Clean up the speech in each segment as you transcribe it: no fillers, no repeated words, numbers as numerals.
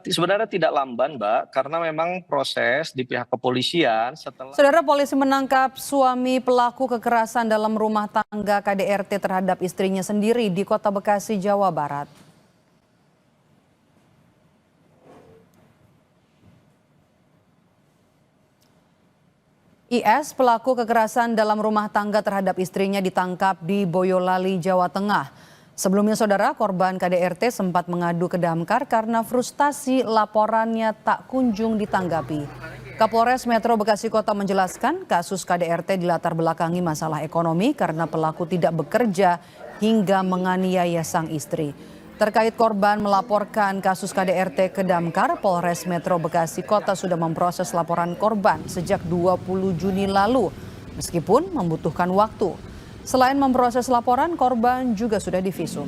Sebenarnya tidak lamban, Mbak, karena memang proses di pihak kepolisian setelah Saudara, polisi menangkap suami pelaku kekerasan dalam rumah tangga KDRT terhadap istrinya sendiri di Kota Bekasi, Jawa Barat. IS, pelaku kekerasan dalam rumah tangga terhadap istrinya, ditangkap di Boyolali, Jawa Tengah. Sebelumnya, saudara, korban KDRT sempat mengadu ke Damkar karena frustasi laporannya tak kunjung ditanggapi. Kapolres Metro Bekasi Kota menjelaskan kasus KDRT dilatar belakangi masalah ekonomi karena pelaku tidak bekerja hingga menganiaya sang istri. Terkait korban melaporkan kasus KDRT ke Damkar, Polres Metro Bekasi Kota sudah memproses laporan korban sejak 20 Juni lalu, meskipun membutuhkan waktu. Selain memproses laporan, korban juga sudah divisum.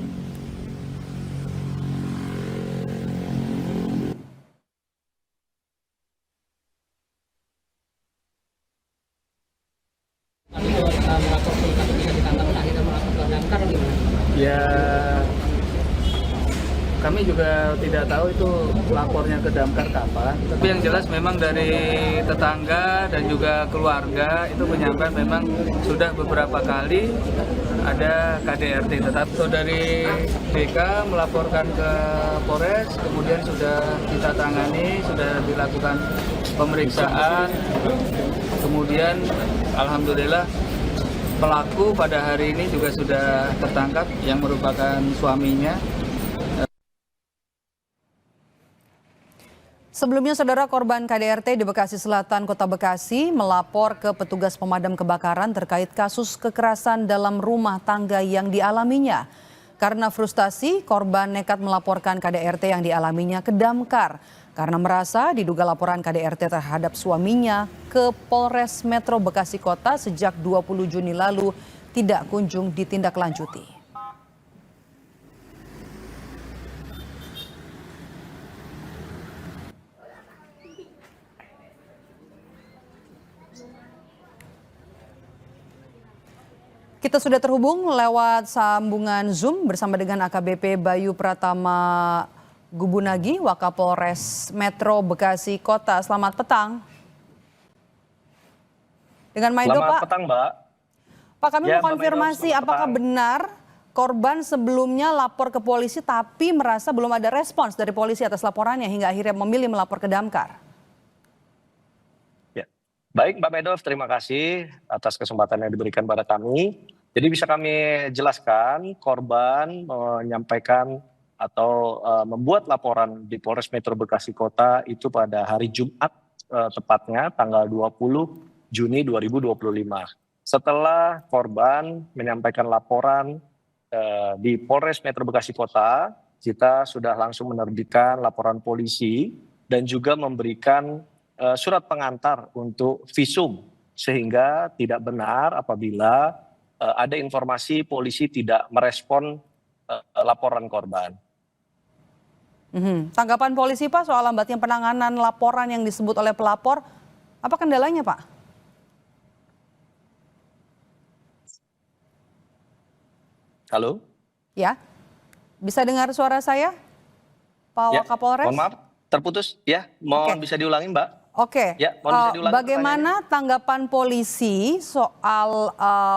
Ya, kami juga tidak tahu itu lapornya ke Damkar kapan. Tapi yang jelas memang dari tetangga dan juga keluarga itu menyampaikan memang sudah beberapa kali ada KDRT. Tetapi dari BK melaporkan ke Polres, kemudian sudah kita tangani, sudah dilakukan pemeriksaan. Kemudian alhamdulillah pelaku pada hari ini juga sudah tertangkap yang merupakan suaminya. Sebelumnya, saudara, korban KDRT di Bekasi Selatan, Kota Bekasi melapor ke petugas pemadam kebakaran terkait kasus kekerasan dalam rumah tangga yang dialaminya. Karena frustasi, korban nekat melaporkan KDRT yang dialaminya ke Damkar karena merasa diduga laporan KDRT terhadap suaminya ke Polres Metro Bekasi Kota sejak 20 Juni lalu tidak kunjung ditindaklanjuti. Kita sudah terhubung lewat sambungan Zoom bersama dengan AKBP Bayu Pratama Gubunagi, Wakapolres Metro Bekasi Kota. Selamat petang. Dengan Maido, selamat Pak. petang, Mbak. Pak, kami Ya, mau Mbak Maido, konfirmasi selamat apakah petang. benar korban sebelumnya lapor ke polisi tapi merasa belum ada respons dari polisi atas laporannya hingga akhirnya memilih melapor ke Damkar? Ya. Baik, Mbak Medo, terima kasih atas kesempatan yang diberikan pada kami. Jadi bisa kami jelaskan, korban menyampaikan atau membuat laporan di Polres Metro Bekasi Kota itu pada hari Jumat, tepatnya tanggal 20 Juni 2025. Setelah korban menyampaikan laporan di Polres Metro Bekasi Kota, kita sudah langsung menerbitkan laporan polisi dan juga memberikan surat pengantar untuk visum, sehingga tidak benar apabila ada informasi polisi tidak merespon laporan korban. Tanggapan polisi, Pak, soal lambatnya penanganan laporan yang disebut oleh pelapor, apa kendalanya, Pak? Halo? Ya, bisa dengar suara saya, Pak Ya, Wakapolres? mohon maaf, terputus. Ya, mohon bisa diulangi, Mbak. Oke, Ya, mohon bisa diulangi bagaimana tanggapan polisi soal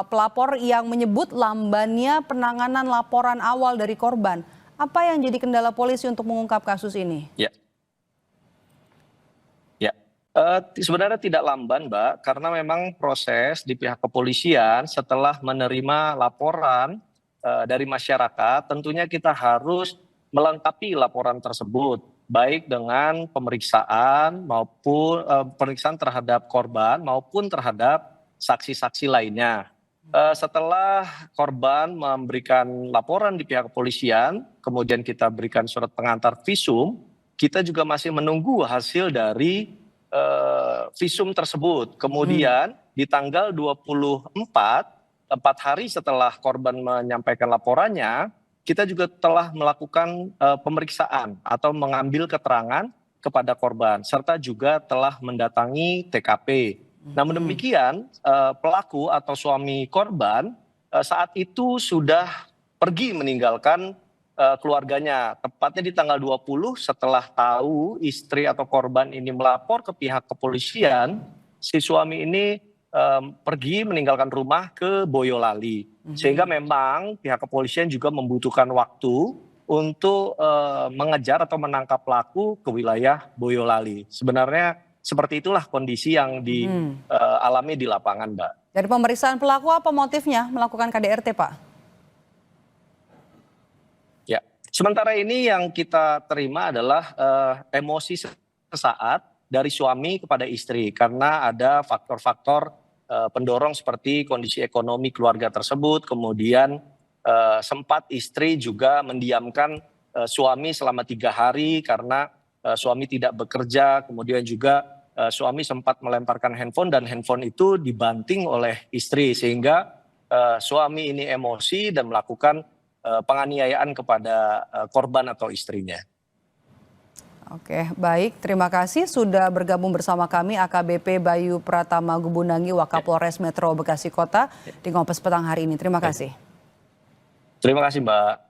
pelapor yang menyebut lambannya penanganan laporan awal dari korban? Apa yang jadi kendala polisi untuk mengungkap kasus ini? Ya, ya. Sebenarnya tidak lamban, Mbak, karena memang proses di pihak kepolisian setelah menerima laporan dari masyarakat, tentunya kita harus melengkapi laporan tersebut, baik dengan pemeriksaan maupun pemeriksaan terhadap korban maupun terhadap saksi-saksi lainnya. Setelah korban memberikan laporan di pihak kepolisian, kemudian kita berikan surat pengantar visum, kita juga masih menunggu hasil dari visum tersebut. Kemudian di tanggal 24, 4 hari setelah korban menyampaikan laporannya, kita juga telah melakukan pemeriksaan atau mengambil keterangan kepada korban, serta juga telah mendatangi TKP. Namun demikian, pelaku atau suami korban saat itu sudah pergi meninggalkan keluarganya. Tepatnya di tanggal 20 setelah tahu istri atau korban ini melapor ke pihak kepolisian, si suami ini pergi meninggalkan rumah ke Boyolali. Sehingga memang pihak kepolisian juga membutuhkan waktu untuk mengejar atau menangkap pelaku ke wilayah Boyolali. Sebenarnya seperti itulah kondisi yang dialami di lapangan, Mbak. Dari pemeriksaan pelaku apa motifnya melakukan KDRT, Pak? Ya, sementara ini yang kita terima adalah emosi sesaat dari suami kepada istri karena ada faktor-faktor pendorong seperti kondisi ekonomi keluarga tersebut, kemudian sempat istri juga mendiamkan suami selama 3 hari karena suami tidak bekerja, kemudian juga suami sempat melemparkan handphone dan handphone itu dibanting oleh istri sehingga suami ini emosi dan melakukan penganiayaan kepada korban atau istrinya. Oke, baik. Terima kasih sudah bergabung bersama kami AKBP Bayu Pratama Gubunangi, Wakapolres Metro Bekasi Kota di Kompas Petang hari ini. Terima kasih. Terima kasih, Mbak.